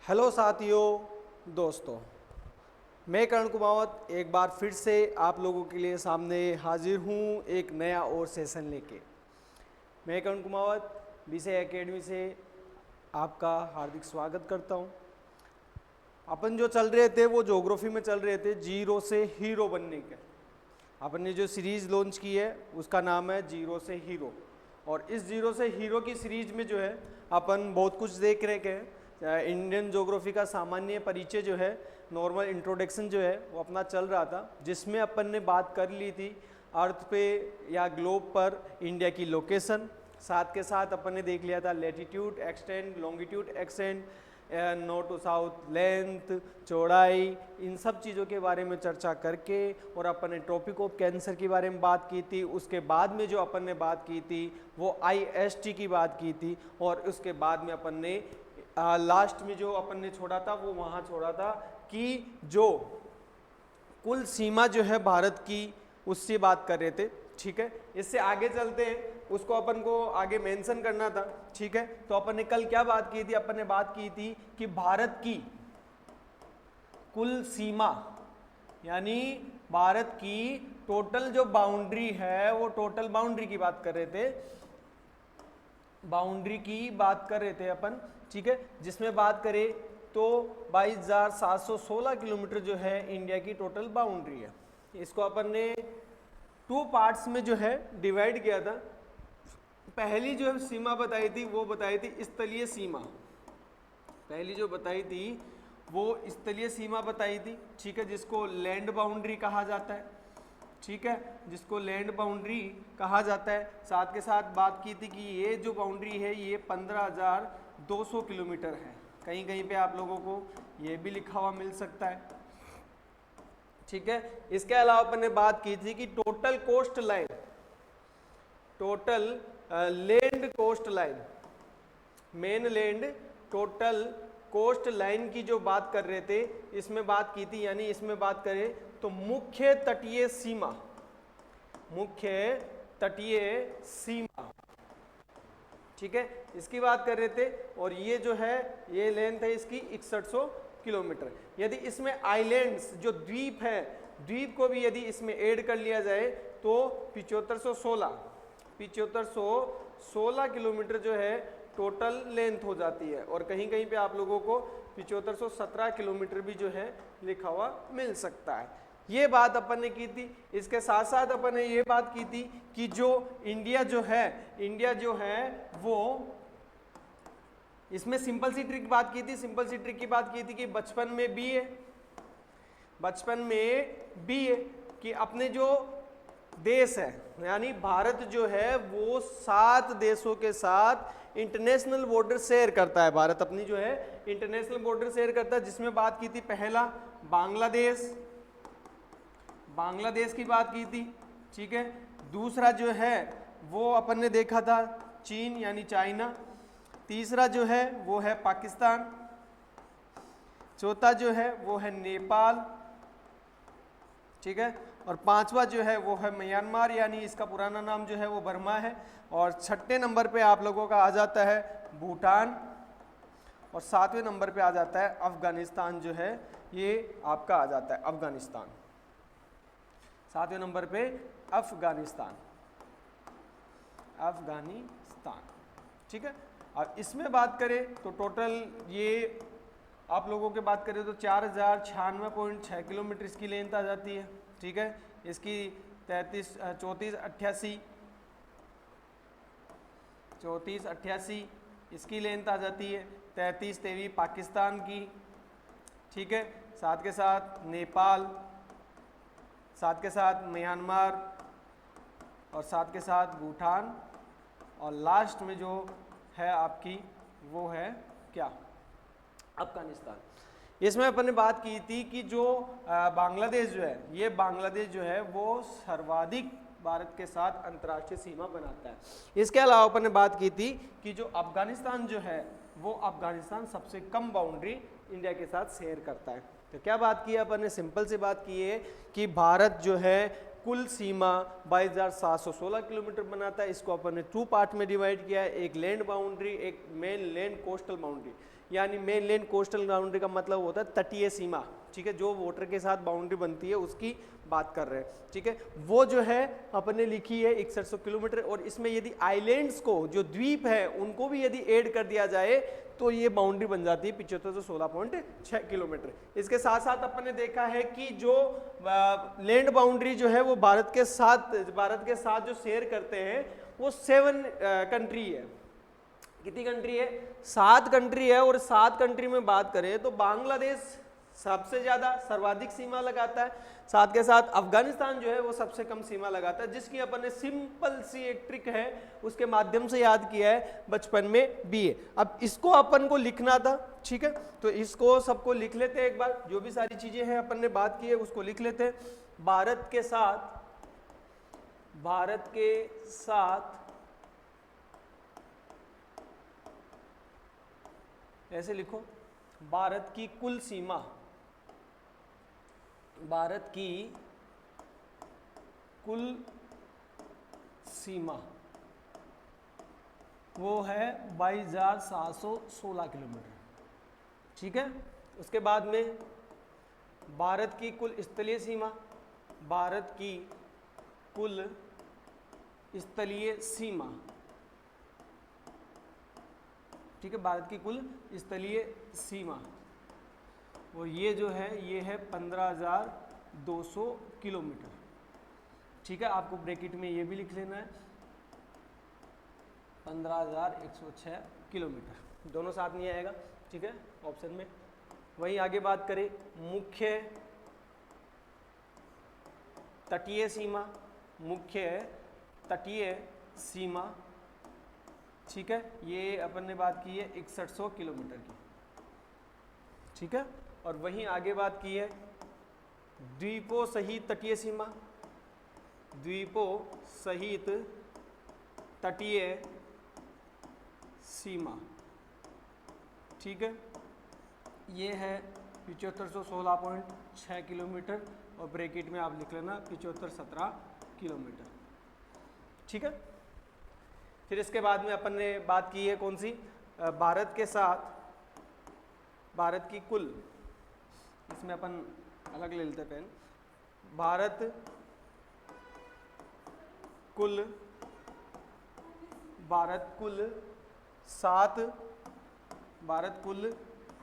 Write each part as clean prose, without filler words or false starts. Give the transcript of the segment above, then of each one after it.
Hello साथियों, दोस्तों, मैं करण कुमावत एक बार फिर से आप लोगों के लिए सामने हाजिर हूँ एक नया और सेशन लेके। मैं करण कुमावत विषय एकेडमी से आपका हार्दिक स्वागत करता हूँ। अपन जो चल रहे थे वो ज्योग्राफी में चल रहे थे जीरो से हीरो बनने के। अपन ने जो सीरीज़ लॉन्च की है उसका नाम है जीरो से हीरो, और इस जीरो से हीरो की सीरीज में जो है अपन बहुत कुछ देख रहे हैं। इंडियन ज्योग्राफी का सामान्य परिचय जो है, नॉर्मल इंट्रोडक्शन जो है वो अपना चल रहा था, जिसमें अपन ने बात कर ली थी अर्थ पे या ग्लोब पर इंडिया की लोकेशन। साथ के साथ अपन ने देख लिया था latitude extend, longitude extend, north to south length, चौड़ाई, इन सब चीज़ों के बारे में चर्चा करके, और अपन ने ट्रॉपिक ऑफ कैंसर के बारे में बात की थी। उसके बाद में जो अपन ने बात की थी वो IST की बात की थी, और उसके बाद में अपन ने लास्ट में जो अपन ने छोड़ा था वो वहाँ छोड़ा था कि जो कुल सीमा जो है भारत की, उससे बात कर रहे थे। ठीक है, इससे आगे चलते हैं, उसको अपन को आगे मेंशन करना था। ठीक है, तो अपन ने कल क्या बात की थी? अपन ने बात की थी कि भारत की कुल सीमा, यानी भारत की टोटल जो बाउंड्री है, वो टोटल बाउंड्री की बात कर रहे थे, बाउंड्री की बात कर रहे थे अपन। ठीक है, जिसमें बात करें तो 22,716 किलोमीटर जो है इंडिया की टोटल बाउंड्री है। इसको अपन ने टू पार्ट्स में जो है डिवाइड किया था। पहली जो सीमा बताई थी वो बताई थी स्थलीय सीमा, पहली जो बताई थी वो स्थलीय सीमा बताई थी। ठीक है, जिसको लैंड बाउंड्री कहा जाता है। ठीक है, जिसको लैंड बाउंड्री कहा जाता है। साथ के साथ बात की थी कि ये जो बाउंड्री है ये 15,200 किलोमीटर है। कहीं कहीं पे आप लोगों को ये भी लिखा हुआ मिल सकता है। ठीक है, इसके अलावा अपन ने बात की थी कि total coast line, total land coast line, main land total coast line की जो बात कर रहे थे, इसमें बात की थी, यानी इसमें बात करें तो मुख्य तटीय सीमा, मुख्य तटीय सीमा। ठीक है, इसकी बात कर रहे थे, और ये जो है ये लेंथ है इसकी 6100 किलोमीटर। यदि इसमें आइलैंड्स जो द्वीप है, द्वीप को भी यदि इसमें ऐड कर लिया जाए तो 7516 किलोमीटर जो है टोटल लेंथ हो जाती है। और कहीं कहीं पे आप लोगों को 7517 किलोमीटर भी जो है लिखा हुआ मिल सकता है। ये बात अपन ने की थी। इसके साथ साथ अपन ने ये बात की थी कि जो इंडिया जो है वो, इसमें सिंपल सी ट्रिक की बात की थी। सिंपल सी ट्रिक की बात की थी कि बचपन में भी है कि अपने जो देश है, यानी भारत जो है वो 7 देशों के साथ इंटरनेशनल बॉर्डर शेयर करता है। भारत अपनी जो है इंटरनेशनल बॉर्डर शेयर करता है, जिसमें बात की थी पहला बांग्लादेश की बात की थी। ठीक है, दूसरा जो है वो अपन ने देखा था चीन यानी चाइना, तीसरा जो है वो है पाकिस्तान, चौथा जो है वो है नेपाल। ठीक है, और पांचवा जो है वो है म्यांमार, यानी इसका पुराना नाम जो है वो बर्मा है। और छठे नंबर पे आप लोगों का आ जाता है भूटान, और सातवें नंबर पे आ जाता है अफगानिस्तान, जो है ये आपका आ जाता है अफगानिस्तान, सातवें नंबर पे अफगानिस्तान। ठीक है, अब इसमें बात करें तो टोटल ये आप लोगों के बात करें तो 4096.6 किलोमीटर इसकी लेंथ आ जाती है। ठीक है, इसकी 3488 इसकी लेंथ आ जाती है। 33 पाकिस्तान की। ठीक है, साथ के साथ नेपाल, साथ के साथ म्यांमार, और साथ के साथ भूटान, और लास्ट में जो है आपकी वो है क्या? अफगानिस्तान। इसमें अपन ने बात की थी कि जो बांग्लादेश जो है, ये बांग्लादेश जो है वो सर्वाधिक भारत के साथ अंतर्राष्ट्रीय सीमा बनाता है। इसके अलावा अपन ने बात की थी कि जो अफगानिस्तान जो है वो अफगानिस्तान सबसे कम बाउंड्री इंडिया के साथ शेयर करता है। तो क्या बात की अपन ने? सिंपल सी बात की है कि भारत जो है कुल सीमा 22,716 किलोमीटर बनाता है। इसको अपन ने 2 पार्ट में डिवाइड किया है, एक लैंड बाउंड्री, एक मेन लैंड कोस्टल बाउंड्री। यानी मेन लैंड कोस्टल बाउंड्री का मतलब होता है तटीय सीमा, ठीक है, जो वाटर के साथ बाउंड्री बनती है उसकी बात कर रहे हैं, ठीक है। वो जो है अपने लिखी है 6100 किलोमीटर, और इसमें यदि आइलैंड्स को, जो द्वीप है उनको भी यदि ऐड कर दिया जाए तो ये बाउंड्री बन जाती है 7516.6 किलोमीटर। इसके साथ साथ अपन ने देखा है कि जो लैंड बाउंड्री जो है वो भारत के साथ जो शेयर करते हैं वो 7 कंट्री है। कितनी कंट्री है? 7 कंट्री है। और 7 कंट्री में बात करें तो बांग्लादेश सबसे ज्यादा सर्वाधिक सीमा लगाता है, साथ के साथ अफगानिस्तान जो है वो सबसे कम सीमा लगाता है, जिसकी अपन ने सिंपल सी एक ट्रिक है उसके माध्यम से याद किया है बचपन में बीए। अब इसको अपन को लिखना था, ठीक है, तो इसको सबको लिख लेते हैं एक बार, जो भी सारी चीजें हैं अपन ने बात की है उसको लिख लेते हैं। भारत के साथ ऐसे लिखो, भारत की कुल सीमा, भारत की कुल सीमा वो है 22,716 किलोमीटर, ठीक है। उसके बाद में भारत की कुल स्थलीय सीमा, भारत की कुल स्थलीय सीमा, ठीक है, भारत की कुल स्थलीय सीमा, और ये जो है ये है 15,200 किलोमीटर, ठीक है। आपको ब्रैकेट में ये भी लिख लेना है 15,106 किलोमीटर, दोनों साथ नहीं आएगा, ठीक है, ऑप्शन में। वहीं आगे बात करें मुख्य तटीय सीमा, मुख्य तटीय सीमा, ठीक है, ये अपन ने बात की है 6100 किलोमीटर की, ठीक है। और वहीं आगे बात की है द्वीपों सहित तटीय सीमा, द्वीपों सहित तटीय सीमा, ठीक है, ये है 7516.6 किलोमीटर, और ब्रैकेट में आप लिख लेना 7517 किलोमीटर, ठीक है। फिर इसके बाद में अपन ने बात की है कौन सी, भारत के साथ भारत की कुल, इसमें अपन अलग ले लेते पेन, भारत कुल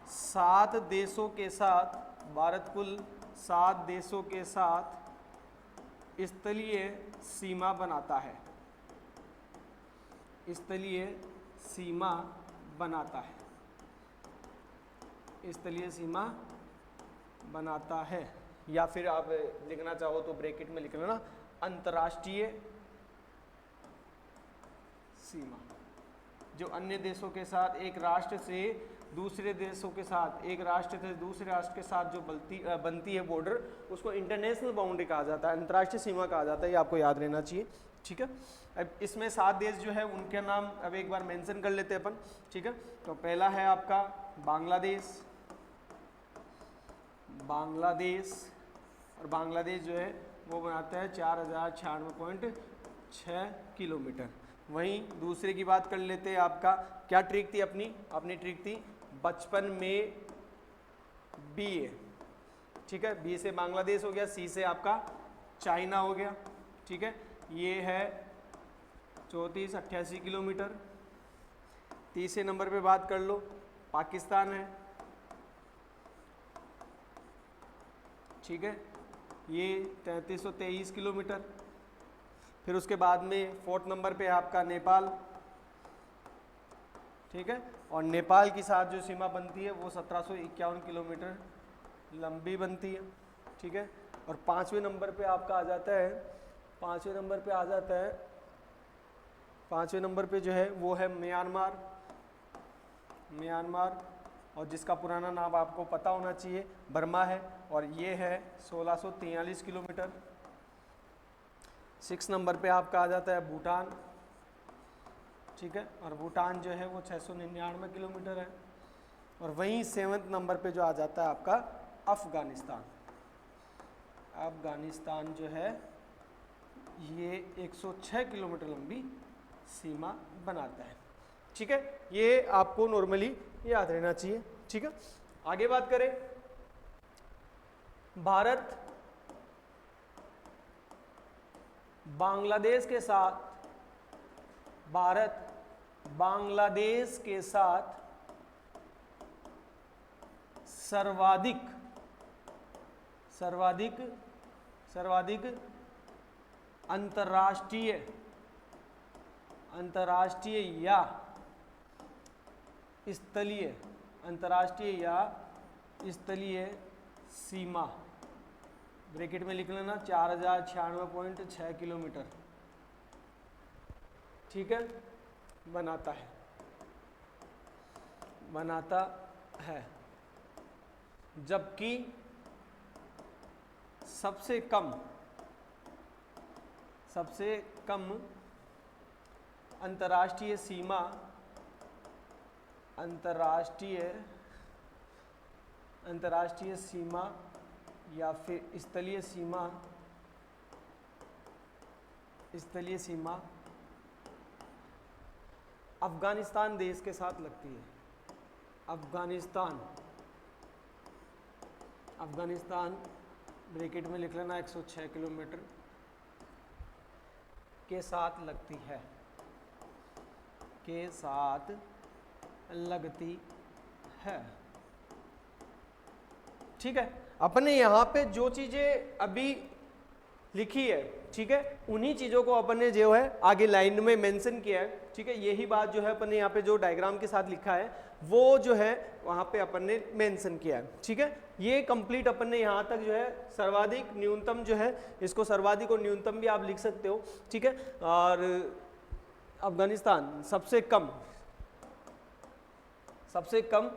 7 देशों के साथ, भारत कुल 7 देशों के साथ स्थलीय सीमा बनाता है, स्थलीय सीमा बनाता है, स्थलीय सीमा बनाता है, या फिर आप लिखना चाहो तो ब्रैकेट में लिख लेना अंतर्राष्ट्रीय सीमा, जो अन्य देशों के साथ एक राष्ट्र से दूसरे देशों के साथ, एक राष्ट्र से दूसरे राष्ट्र के साथ जो बनती है बॉर्डर, उसको इंटरनेशनल बाउंड्री कहा जाता है, अंतर्राष्ट्रीय सीमा कहा जाता है, ये आपको याद रहना चाहिए, ठीक है। अब इसमें 7 देश जो है उनके नाम अब एक बार मेंशन कर लेते हैं अपन, ठीक है। तो पहला है आपका बांग्लादेश, और बांग्लादेश जो है वो बनाता है 4096.6 किलोमीटर। वहीं दूसरे की बात कर लेते हैं, आपका क्या ट्रिक थी अपनी ट्रिक थी बचपन में बीए, ठीक है, बी से बांग्लादेश हो गया, सी से आपका चाइना हो गया, ठीक है, ये है 3488 किलोमीटर। तीसरे नंबर पे बात कर लो पाकिस्तान है, ठीक है, ये 3323 किलोमीटर। फिर उसके बाद में 4th नंबर पे आपका नेपाल, ठीक है, और नेपाल के साथ जो सीमा बनती है वो 1751 किलोमीटर लंबी बनती है, ठीक है। और 5वें नंबर पे आपका आ जाता है, 5वें नंबर पे जो है वो है म्यांमार, और जिसका पुराना नाम आपको पता होना चाहिए बर्मा है, और ये है 1643 किलोमीटर। 6 नंबर पे आपका आ जाता है भूटान, ठीक है, और भूटान जो है वो 699 किलोमीटर है। और वहीं 7th नंबर पे जो आ जाता है आपका अफगानिस्तान जो है ये 106 किलोमीटर लंबी सीमा बनाता है, ठीक है, ये आपको नॉर्मली याद रहना चाहिए। ठीक है, आगे बात करें, भारत बांग्लादेश के साथ, भारत बांग्लादेश के साथ सर्वाधिक सर्वाधिक सर्वाधिक अंतर्राष्ट्रीय या स्थलीय अंतर्राष्ट्रीय या स्थलीय सीमा, ब्रैकेट में लिख लेना 4096.6 किलोमीटर, ठीक है, बनाता है, जबकि सबसे कम अंतर्राष्ट्रीय सीमा या फिर स्थलीय सीमा अफगानिस्तान देश के साथ लगती है। अफगानिस्तान ब्रैकेट में लिख लेना 106 किलोमीटर के साथ लगती है, ठीक है। अपने यहाँ पे जो चीजें अभी लिखी है, ठीक है, उन्हीं चीजों को अपन ने जो है आगे लाइन में मेंशन किया है, ठीक है। यही बात जो है अपन ने यहाँ पे जो डायग्राम के साथ लिखा है वो जो है वहाँ पे अपन ने मेंशन किया है, ठीक है। ये कंप्लीट अपन ने यहाँ तक जो है सर्वाधिक न्यूनतम जो है, इसको सर्वाधिक और न्यूनतम भी आप लिख सकते हो, ठीक है। और अफगानिस्तान सबसे कम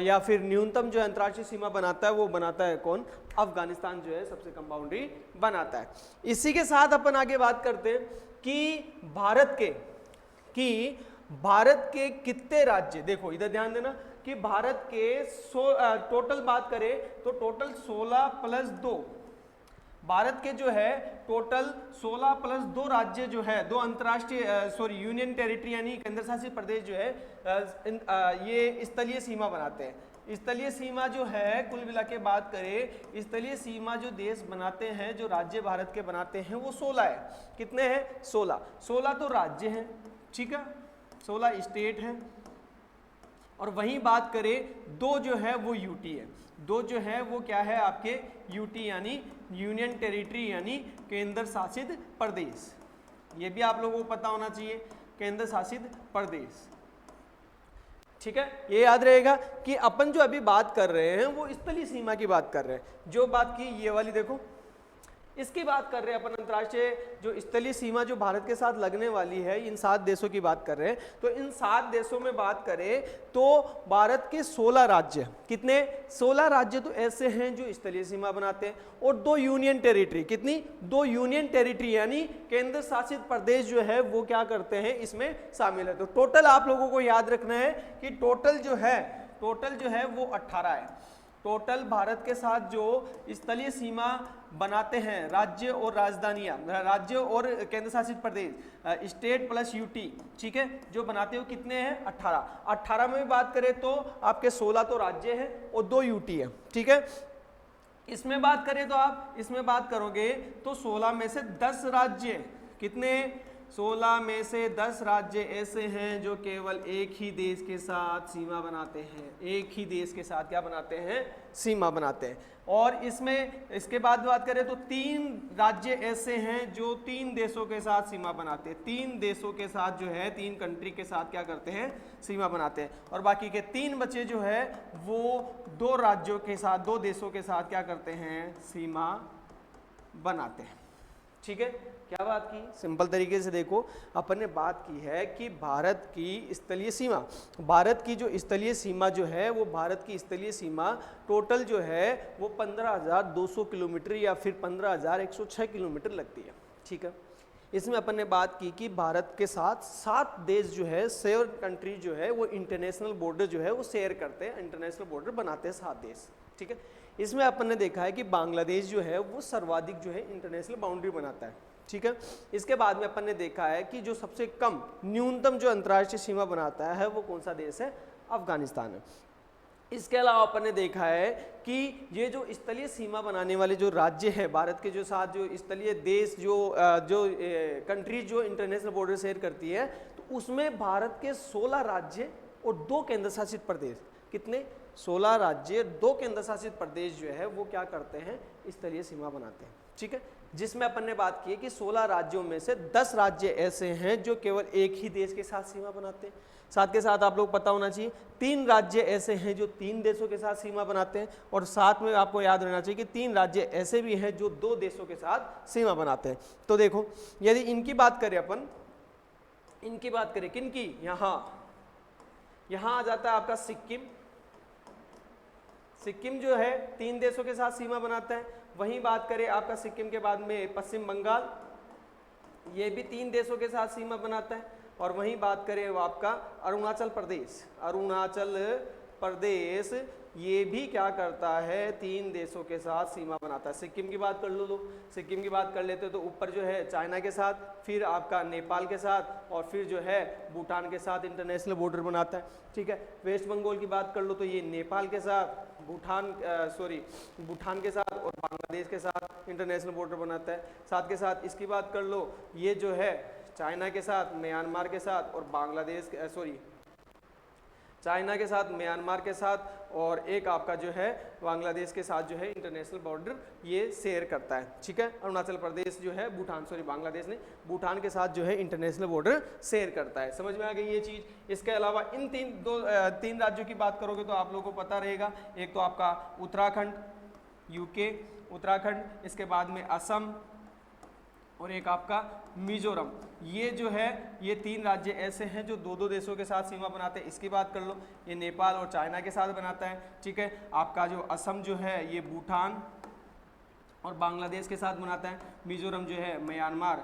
या फिर न्यूनतम जो अंतर्राष्ट्रीय सीमा बनाता है वो बनाता है कौन? अफगानिस्तान जो है सबसे कम बाउंड्री बनाता है। इसी के साथ अपन आगे बात करते हैं कि भारत के कितने राज्य, देखो इधर ध्यान देना कि भारत के टोटल बात करें तो टोटल 16 प्लस 2, भारत के जो है टोटल 16 प्लस 2 राज्य जो है, 2 अंतर्राष्ट्रीय यूनियन टेरिटरी यानी केंद्र शासित प्रदेश जो है ये स्थलीय सीमा बनाते हैं। स्थलीय सीमा जो है कुल मिला के बात करें, स्थलीय सीमा जो देश बनाते हैं, जो राज्य भारत के बनाते हैं वो 16 है। कितने हैं? 16 तो राज्य हैं, ठीक है, 16 स्टेट हैं। और वहीं बात करें 2 जो है वो यूटी है, 2 जो है वो क्या है आपके यूटी यानी यूनियन टेरिटरी यानी केंद्र शासित प्रदेश। ये भी आप लोगों को पता होना चाहिए, केंद्र शासित प्रदेश, ठीक है। ये याद रहेगा कि अपन जो अभी बात कर रहे हैं वो स्थलीय सीमा की बात कर रहे हैं। जो बात की ये वाली देखो, इसकी बात कर रहे हैं अपन, अंतर्राष्ट्रीय जो स्थलीय सीमा जो भारत के साथ लगने वाली है, इन 7 देशों की बात कर रहे हैं। तो इन 7 देशों में बात करें तो भारत के 16 राज्य, कितने? 16 राज्य तो ऐसे हैं जो स्थलीय सीमा बनाते हैं, और 2 यूनियन टेरिटरी, कितनी? 2 यूनियन टेरिटरी यानी केंद्र शासित प्रदेश जो है वो क्या करते हैं, इसमें शामिल है। तो टोटल आप लोगों को याद रखना है कि टोटल जो है वो 18 है। टोटल भारत के साथ जो स्थलीय सीमा बनाते हैं राज्य और राजधानियां, राज्य और केंद्र शासित प्रदेश, स्टेट प्लस यूटी, ठीक है, जो बनाते हो कितने हैं? 18 में भी बात करें तो आपके 16 तो राज्य हैं और 2 यूटी है, ठीक है। इसमें बात करें तो आप इसमें बात करोगे तो 16 में से 10 राज्य, कितने? 16 में से 10 राज्य ऐसे हैं जो केवल एक ही देश के साथ सीमा बनाते हैं, एक ही देश के साथ क्या बनाते हैं? सीमा बनाते हैं। और इसमें इसके बाद बात करें तो 3 राज्य ऐसे हैं जो 3 देशों के साथ सीमा बनाते हैं, 3 देशों के साथ जो है 3 कंट्री के साथ क्या करते हैं? सीमा बनाते हैं। और बाकी के 3 बचे जो है वो 2 राज्यों के साथ, 2 देशों के साथ क्या करते हैं? सीमा बनाते हैं, ठीक है। क्या बात की? सिंपल तरीके से देखो, अपन ने बात की है कि भारत की स्थलीय सीमा, भारत की जो स्थलीय सीमा जो है वो भारत की स्थलीय सीमा टोटल जो है वो 15,200 किलोमीटर या फिर 15,106 किलोमीटर लगती है, ठीक है। इसमें अपन ने बात की कि भारत के साथ 7 देश जो है, 7 कंट्री जो है वो इंटरनेशनल बॉर्डर जो है वो शेयर करते हैं, इंटरनेशनल बॉर्डर बनाते हैं 7 देश, ठीक है। इसमें अपन ने देखा है कि बांग्लादेश जो है वो सर्वाधिक जो है इंटरनेशनल बाउंड्री बनाता है, ठीक है। इसके बाद में अपन ने देखा है कि जो सबसे कम न्यूनतम जो अंतर्राष्ट्रीय सीमा बनाता है वो कौन सा देश है, अफगानिस्तान है। इसके अलावा अपन ने देखा है कि ये जो स्थलीय सीमा बनाने वाले जो राज्य है भारत के जो साथ जो स्थलीय देश जो कंट्रीज जो इंटरनेशनल बॉर्डर शेयर करती है, तो उसमें भारत के 16 राज्य और 2 केंद्र शासित प्रदेश, कितने, 16 राज्य 2 केंद्र शासित प्रदेश जो है वो क्या करते हैं, स्थलीय सीमा बनाते हैं। ठीक है, जिसमें अपन ने बात की है कि 16 राज्यों में से 10 राज्य ऐसे हैं जो केवल एक ही देश के साथ सीमा बनाते हैं। साथ के साथ आप लोग पता होना चाहिए 3 राज्य ऐसे हैं जो 3 देशों के साथ सीमा बनाते हैं, और साथ में आपको याद रहना चाहिए कि 3 राज्य ऐसे भी हैं जो 2 देशों के साथ सीमा बनाते हैं। तो देखो यदि इनकी बात करें अपन, इनकी बात करें किनकी, यहाँ आ जाता है आपका सिक्किम। सिक्किम जो है 3 देशों के साथ सीमा बनाता है। वहीं बात करें आपका सिक्किम के बाद में पश्चिम बंगाल, ये भी 3 देशों के साथ सीमा बनाता है। और वहीं बात करें वो आपका अरुणाचल प्रदेश, अरुणाचल प्रदेश ये भी क्या करता है, 3 देशों के साथ सीमा बनाता है। सिक्किम की बात कर लो, सिक्किम की बात कर लेते तो ऊपर जो है चाइना के साथ, फिर आपका नेपाल के साथ, और फिर जो है भूटान के साथ इंटरनेशनल बॉर्डर बनाता है। ठीक है, वेस्ट बंगाल की बात कर लो तो ये नेपाल के साथ, भूटान के साथ और बांग्लादेश के साथ इंटरनेशनल बॉर्डर बनाता है। साथ के साथ इसकी बात कर लो, ये जो है चाइना के साथ, म्यांमार के साथ और बांग्लादेश चाइना के साथ, म्यांमार के साथ और एक आपका जो है बांग्लादेश के साथ जो है इंटरनेशनल बॉर्डर ये शेयर करता है। ठीक है, अरुणाचल प्रदेश जो है बांग्लादेश ने भूटान के साथ जो है इंटरनेशनल बॉर्डर शेयर करता है। समझ में आ गई ये चीज़। इसके अलावा इन 3 राज्यों की बात करोगे तो आप लोगों को पता रहेगा, एक तो आपका उत्तराखंड, यूके उत्तराखंड, इसके बाद में असम और एक आपका मिजोरम। ये जो है ये 3 राज्य ऐसे हैं जो 2-2 देशों के साथ सीमा बनाते हैं। इसकी बात कर लो, ये नेपाल और चाइना के साथ बनाता है। ठीक है, आपका जो असम जो है ये भूटान और बांग्लादेश के साथ बनाता है। मिजोरम जो है म्यांमार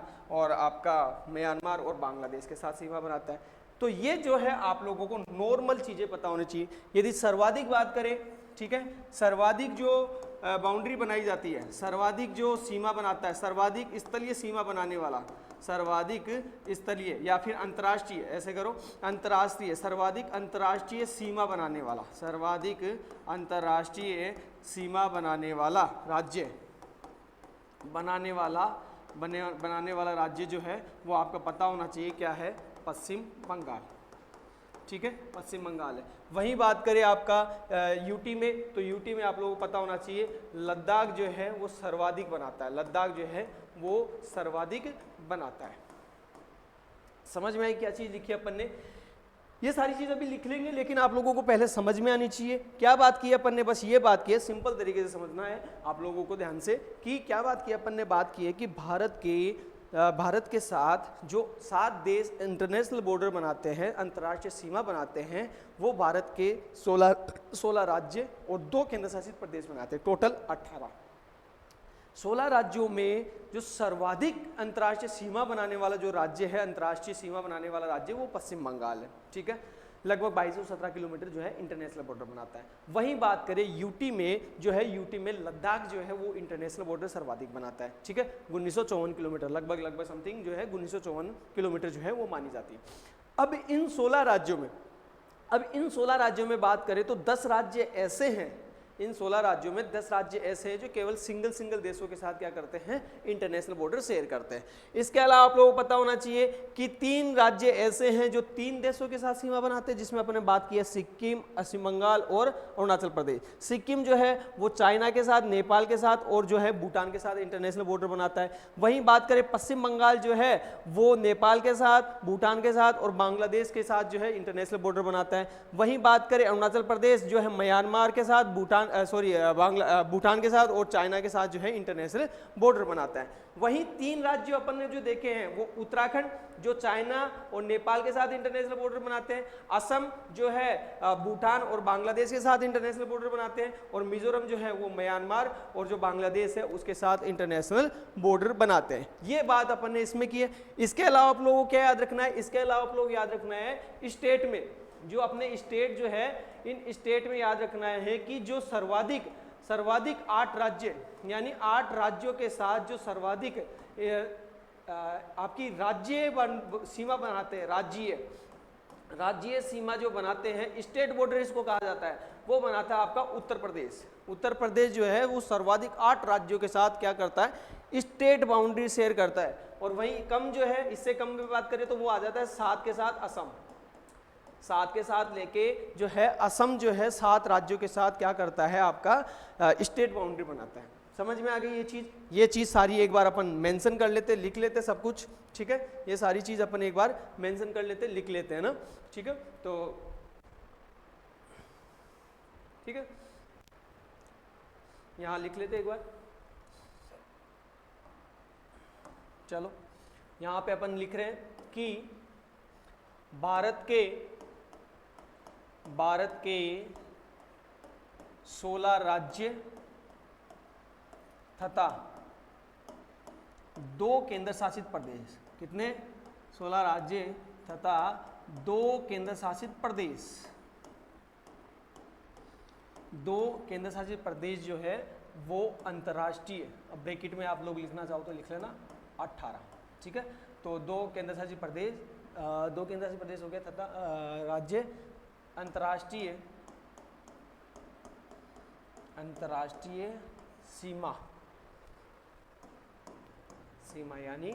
और बांग्लादेश के साथ सीमा बनाता है। तो ये जो है आप लोगों को नॉर्मल चीज़ें पता होनी चाहिए। यदि सर्वाधिक बात करें, ठीक है, सर्वाधिक जो बाउंड्री बनाई जाती है, सर्वाधिक जो सीमा बनाता है, सर्वाधिक स्थलीय सीमा बनाने वाला, सर्वाधिक स्थलीय या फिर अंतर्राष्ट्रीय, ऐसे करो अंतर्राष्ट्रीय, सर्वाधिक अंतर्राष्ट्रीय सीमा बनाने वाला, सर्वाधिक अंतर्राष्ट्रीय सीमा बनाने वाला राज्य बनाने वाला राज्य जो है वो आपका पता होना चाहिए क्या है, पश्चिम बंगाल। ठीक है, पश्चिम बंगाल है। वहीं बात करें आपका यूटी में, तो यूटी में आप लोगों को पता होना चाहिए लद्दाख जो है वो सर्वाधिक बनाता है, लद्दाख जो है वो सर्वाधिक बनाता है। समझ में आई क्या चीज़ लिखी अपन ने? ये सारी चीज़ अभी लिख लेंगे, लेकिन आप लोगों को पहले समझ में आनी चाहिए क्या बात की अपन ने। बस ये बात की है, सिंपल तरीके से समझना है आप लोगों को ध्यान से कि क्या बात की अपन ने। बात की है कि भारत के साथ जो 7 देश इंटरनेशनल बॉर्डर बनाते हैं, अंतर्राष्ट्रीय सीमा बनाते हैं, वो भारत के 16 राज्य और 2 केंद्र शासित प्रदेश बनाते हैं, टोटल 18। 16 राज्यों में जो सर्वाधिक अंतर्राष्ट्रीय सीमा बनाने वाला जो राज्य है, अंतर्राष्ट्रीय सीमा बनाने वाला राज्य वो पश्चिम बंगाल है। ठीक है, लगभग 2217 किलोमीटर जो है इंटरनेशनल बॉर्डर बनाता है। वहीं बात करें यूटी में, जो है यूटी में लद्दाख जो है वो इंटरनेशनल बॉर्डर सर्वाधिक बनाता है। ठीक है, 1954 किलोमीटर, लगभग समथिंग जो है 1954 किलोमीटर जो है वो मानी जाती है। अब इन 16 राज्यों में बात करें तो 10 राज्य ऐसे हैं, इन 16 राज्यों में 10 राज्य ऐसे हैं जो केवल सिंगल देशों के साथ क्या करते हैं, इंटरनेशनल बॉर्डर शेयर करते हैं। इसके अलावा आप लोगों को पता होना चाहिए कि 3 राज्य ऐसे हैं जो 3 देशों के साथ सीमा बनाते हैं, जिसमें अपने बात की है सिक्किम, पश्चिम बंगाल और अरुणाचल प्रदेश। सिक्किम जो है वो चाइना के साथ, नेपाल के साथ और जो है भूटान के साथ इंटरनेशनल बॉर्डर बनाता है। वहीं बात करें पश्चिम बंगाल जो है वो नेपाल के साथ, भूटान के साथ और बांग्लादेश के साथ जो है इंटरनेशनल बॉर्डर बनाता है। वहीं बात करें अरुणाचल प्रदेश जो है म्यांमार के साथ, भूटान के साथ और चाइना के साथ जो है इंटरनेशनल बॉर्डर बनाता है। वहीं 3 राज्य अपन ने जो देखे हैं वो उत्तराखंड जो चाइना और नेपाल के साथ इंटरनेशनल बॉर्डर बनाते हैं, असम जो है भूटान और बांग्लादेश के साथ इंटरनेशनल बॉर्डर बनाते हैं, और मिजोरम जो है वो म्यांमार और जो बांग्लादेश है उसके साथ इंटरनेशनल बॉर्डर बनाते हैं। ये बात अपन ने इसमें की है। इसके अलावा आप लोगों को क्या याद रखना है? इसके अलावा आप लोग याद रखना है स्टेट में, जो अपने स्टेट जो है, इन स्टेट में याद रखना है कि जो सर्वाधिक 8 राज्य, यानी 8 राज्यों के साथ जो सर्वाधिक आपकी सीमा बनाते हैं, राज्य सीमा जो बनाते हैं, स्टेट बॉर्डर इसको कहा जाता है, वो बनाता है आपका उत्तर प्रदेश। उत्तर प्रदेश जो है वो सर्वाधिक 8 राज्यों के साथ क्या करता है, स्टेट बाउंड्री शेयर करता है। और वहीं कम जो है, इससे कम में बात करें तो वो आ जाता है 7 के साथ असम। 7 के साथ लेके जो है असम जो है 7 राज्यों के साथ क्या करता है, आपका स्टेट बाउंड्री बनाता है। समझ में आ गई ये चीज़ सारी एक बार अपन मेंशन कर लेते, लिख लेते सब कुछ, ठीक है। ये सारी चीज़ अपन एक बार मेंशन कर लेते, लिख लेते हैं ना, ठीक है। तो ठीक है, यहाँ लिख लेते एक बार। चलो यहाँ पे अपन लिख रहे हैं कि भारत के 16 राज्य तथा 2 केंद्र शासित प्रदेश। कितने? 16 राज्य तथा 2 केंद्र शासित प्रदेश। 2 केंद्र शासित प्रदेश जो है वो अंतर्राष्ट्रीय, अब ब्रैकेट में आप लोग लिखना चाहो तो लिख लेना 18, ठीक है। तो 2 केंद्र शासित प्रदेश, 2 केंद्र शासित प्रदेश हो गया तथा राज्य अंतर्राष्ट्रीय सीमा यानी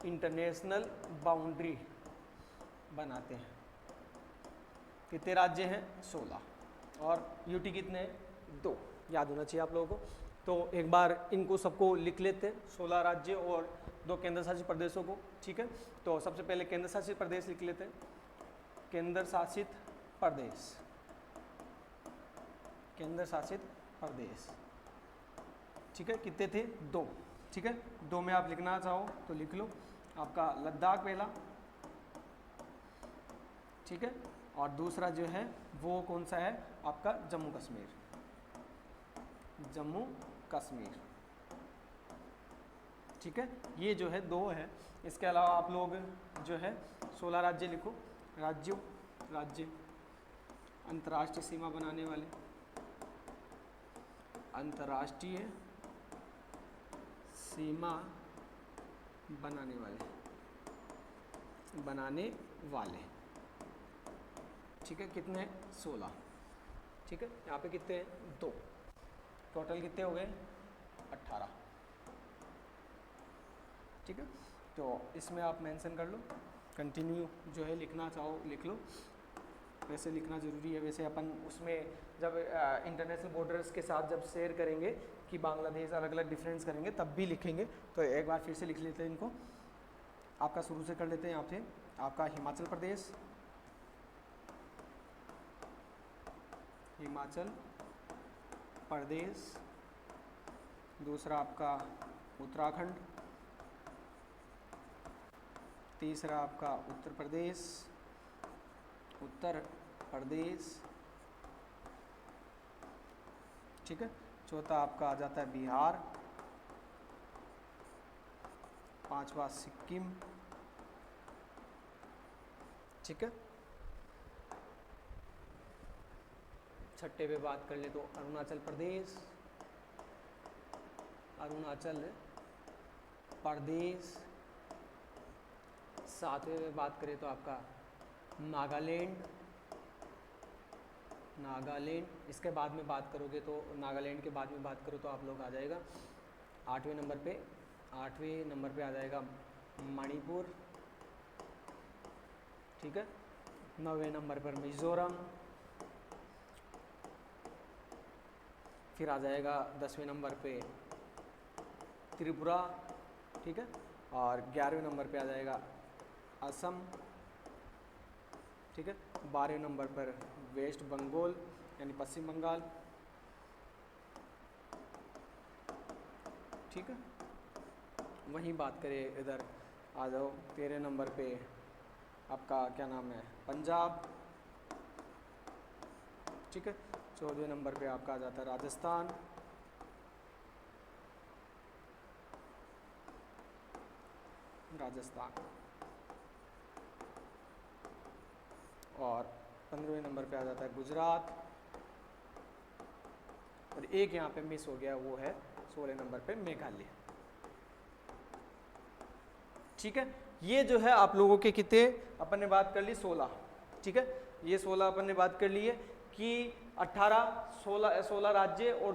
इंटरनेशनल बाउंड्री बनाते हैं। कितने राज्य हैं? 16। और यूटी कितने हैं? 2। याद होना चाहिए आप लोगों को। तो एक बार इनको सबको लिख लेते हैं, 16 राज्य और 2 केंद्र शासित प्रदेशों को, ठीक है। तो सबसे पहले केंद्र शासित प्रदेश लिख लेते हैं। केंद्र शासित प्रदेश, ठीक है। कितने थे? 2, ठीक है। 2 में आप लिखना चाहो तो लिख लो। आपका लद्दाख पहला, ठीक है। और दूसरा जो है वो कौन सा है? आपका जम्मू कश्मीर, ठीक है। ये जो है 2 है। इसके अलावा आप लोग जो है 16 राज्य लिखो। राज्य अंतर्राष्ट्रीय सीमा बनाने वाले, अंतर्राष्ट्रीय सीमा बनाने वाले, ठीक है। कितने? 16, ठीक है। यहाँ पे कितने हैं? 2। टोटल कितने हो गए? 18, ठीक है। तो इसमें आप मेंशन कर लो। कंटिन्यू जो है लिखना चाहो लिख लो, वैसे लिखना ज़रूरी है। वैसे अपन उसमें जब इंटरनेशनल बॉर्डर्स के साथ जब शेयर करेंगे कि बांग्लादेश अलग अलग डिफरेंस करेंगे तब भी लिखेंगे। तो एक बार फिर से लिख लेते हैं इनको। आपका शुरू से कर लेते हैं। यहाँ से आपका हिमाचल प्रदेश, दूसरा आपका उत्तराखंड, तीसरा आपका उत्तर प्रदेश, ठीक है। चौथा आपका आ जाता है बिहार, 5वां सिक्किम, ठीक है। छठे पे बात कर ले तो अरुणाचल प्रदेश, 7वें में बात करें तो आपका नागालैंड। इसके बाद में बात करोगे तो नागालैंड के बाद में बात करो तो आप लोग आ जाएगा 8वें नंबर पे आ जाएगा मणिपुर, ठीक है। 9वें नंबर पर मिजोरम, फिर आ जाएगा 10वें नंबर पे त्रिपुरा, ठीक है। और 11वें नंबर पे आ जाएगा असम, ठीक है। 12वें नंबर पर वेस्ट बंगाल यानी पश्चिम बंगाल, ठीक है। वहीं बात करें इधर आ जाओ 13वें नंबर पे आपका क्या नाम है? पंजाब, ठीक है। 14वें नंबर पे आपका आ जाता है राजस्थान, और 15वें नंबर पे आ जाता है गुजरात, और एक यहाँ पे मिस हो गया, वो है 16वें नंबर पे मेघालय, ठीक है, ये जो है आप लोगों के कितने अपन ने बात कर ली 16, ठीक है, ये 16 अपन ने बात कर ली है कि 16 राज्य और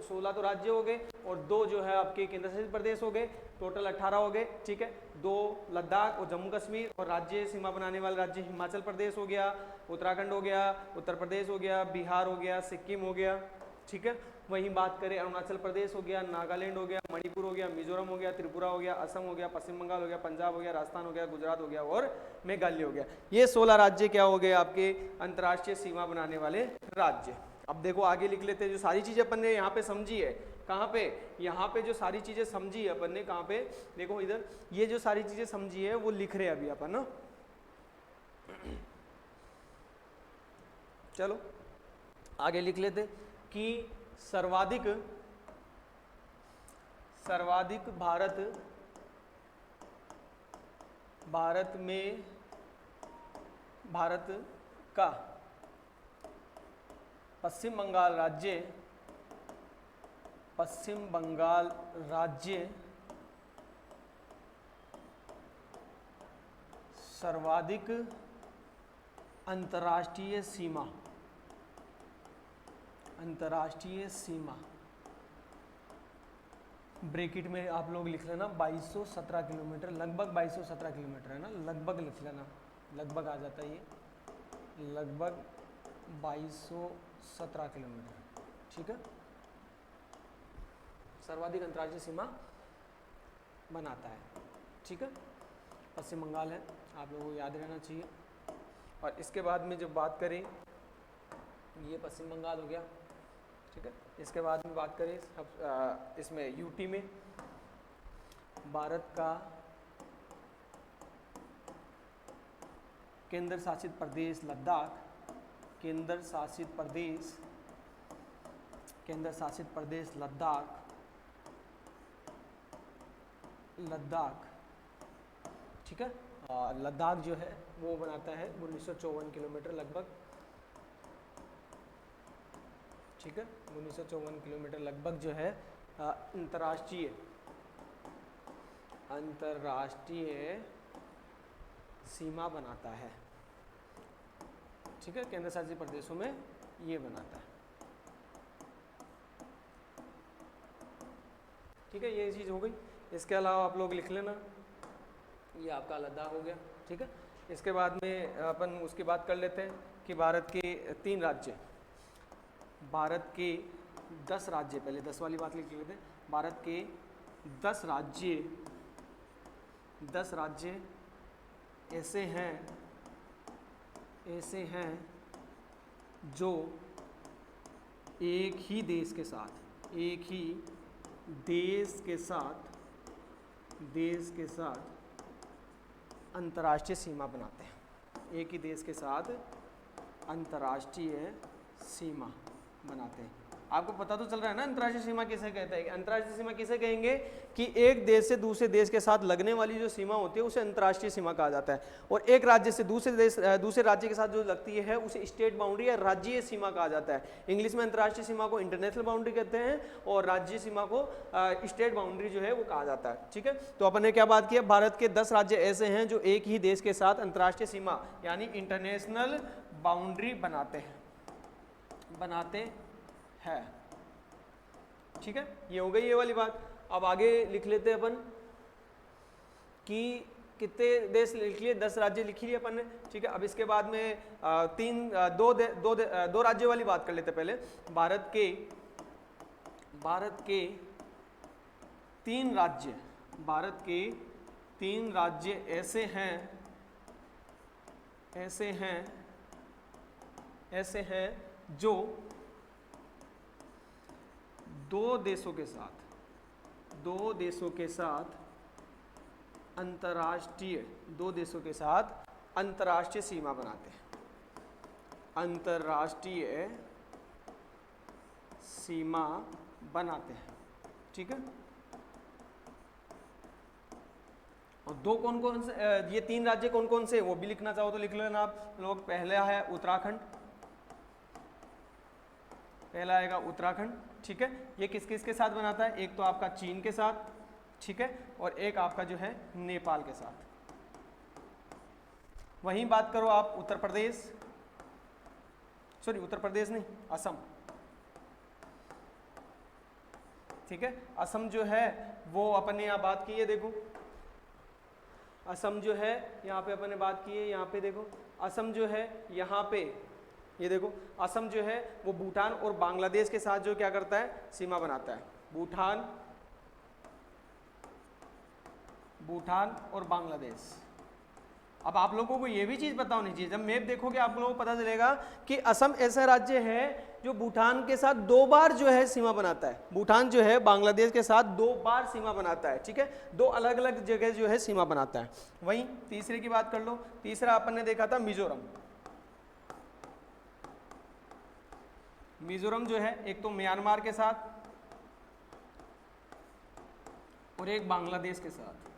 16 तो राज्य हो गए और 2 जो है आपके केंद्र शासित प्रदेश हो गए, टोटल 18 हो गए, ठीक है। 2 लद्दाख और जम्मू कश्मीर, और राज्य सीमा बनाने वाले राज्य हिमाचल प्रदेश हो गया, उत्तराखंड हो गया, उत्तर प्रदेश हो गया, बिहार हो गया, सिक्किम हो गया, ठीक है। वहीं बात करें अरुणाचल प्रदेश हो गया, नागालैंड हो गया, मणिपुर हो गया, मिजोरम हो गया, त्रिपुरा हो गया, असम हो गया, पश्चिम बंगाल हो गया, पंजाब हो गया, राजस्थान हो गया, गुजरात हो गया और मेघालय हो गया। ये 16 राज्य क्या हो गए आपके अंतर्राष्ट्रीय सीमा बनाने वाले राज्य। अब देखो आगे लिख लेते हैं, जो सारी चीजें अपन ने यहाँ पे समझी है, कहाँ पे, यहाँ पे जो सारी चीजें समझी है अपन ने, कहाँ पे देखो इधर, ये जो सारी चीजें समझी है वो लिख रहे हैं अभी अपन ना। चलो आगे लिख लेते कि सर्वाधिक भारत का पश्चिम बंगाल राज्य सर्वाधिक अंतर्राष्ट्रीय सीमा ब्रैकेट में आप लोग लिख लेना 2217 किलोमीटर, लगभग 2217 किलोमीटर है ना, लगभग लिख लेना, लगभग आ जाता है ये, लगभग 2217 किलोमीटर, ठीक है, सर्वाधिक अंतर्राष्ट्रीय सीमा बनाता है, ठीक है। पश्चिम बंगाल है, आप लोगों को याद रहना चाहिए। और इसके बाद में जब बात करें, ये पश्चिम बंगाल हो गया, ठीक है। इसके बाद में बात करें इसमें यूटी में भारत का केंद्र शासित प्रदेश लद्दाख, केंद्र शासित प्रदेश लद्दाख, ठीक है। लद्दाख जो है वो बनाता है 1954 किलोमीटर लगभग, ठीक है, 1954 किलोमीटर लगभग जो है अंतर्राष्ट्रीय सीमा बनाता है, ठीक है, केंद्र शासित प्रदेशों में ये बनाता है, ठीक है, ये चीज़ हो गई। इसके अलावा आप लोग लिख लेना, ये आपका लद्दाख हो गया, ठीक है। इसके बाद में अपन उसकी बात कर लेते हैं कि भारत के 3 राज्य, भारत के 10 राज्य, पहले 10 वाली बात लिख लेते हैं, भारत के 10 राज्य ऐसे हैं जो एक ही देश के साथ अंतर्राष्ट्रीय सीमा बनाते हैं, एक ही देश के साथ अंतर्राष्ट्रीय सीमा बनाते हैं। आपको पता तो चल रहा है ना अंतर्राष्ट्रीय सीमा किसे कहते हैं? अंतर्राष्ट्रीय सीमा किसे कहेंगे कि एक देश से दूसरे देश के साथ लगने वाली जो सीमा होती है उसे अंतर्राष्ट्रीय सीमा कहा जाता है, और एक राज्य से दूसरे राज्य के साथ जो लगती है उसे स्टेट बाउंड्री या राज्यीय सीमा कहा जाता है। इंग्लिश में अंतर्राष्ट्रीय सीमा को इंटरनेशनल बाउंड्री कहते हैं और राज्यीय सीमा को स्टेट बाउंड्री जो है वो कहा जाता है, ठीक है। तो अपन ने क्या बात की, भारत के 10 राज्य ऐसे हैं जो एक ही देश के साथ अंतर्राष्ट्रीय सीमा यानी इंटरनेशनल बाउंड्री बनाते हैं, ठीक है। ये हो गई ये वाली बात। अब आगे लिख लेते हैं अपन कि कितने देश लिख लिए, 10 राज्य लिख लिए अपन ने, ठीक है। अब इसके बाद में दो राज्यों वाली बात कर लेते हैं। पहले भारत के 3 राज्य ऐसे हैं जो दो देशों के साथ अंतर्राष्ट्रीय सीमा बनाते हैं, अंतर्राष्ट्रीय सीमा बनाते हैं, ठीक है। और दो कौन कौन से, ये 3 राज्य कौन कौन से वो भी लिखना चाहो तो लिख लेना आप लोग। पहला है उत्तराखंड, पहला आएगा उत्तराखंड, ठीक है। ये किस किस के साथ बनाता है, एक तो आपका चीन के साथ, ठीक है, और एक आपका जो है नेपाल के साथ। वहीं बात करो आप उत्तर प्रदेश, सॉरी उत्तर प्रदेश नहीं, असम, ठीक है। असम जो है वो अपन ने यहाँ बात की है, देखो असम जो है यहाँ पे अपन ने बात की है, यहाँ पे देखो असम जो है यहाँ पे, ये देखो असम जो है वो भूटान और बांग्लादेश के साथ जो क्या करता है, सीमा बनाता है। भूटान और बांग्लादेश। अब आप लोगों को ये भी चीज पता होनी चाहिए, जब मैप देखोगे आप लोगों को पता चलेगा कि असम ऐसा राज्य है जो भूटान के साथ 2 बार जो है सीमा बनाता है। भूटान जो है बांग्लादेश के साथ 2 बार सीमा बनाता है, ठीक है, 2 अलग अलग जगह जो है सीमा बनाता है। वहीं तीसरे की बात कर लो, तीसरा अपन ने देखा था मिजोरम। मिजोरम जो है एक तो म्यांमार के साथ और एक बांग्लादेश के साथ,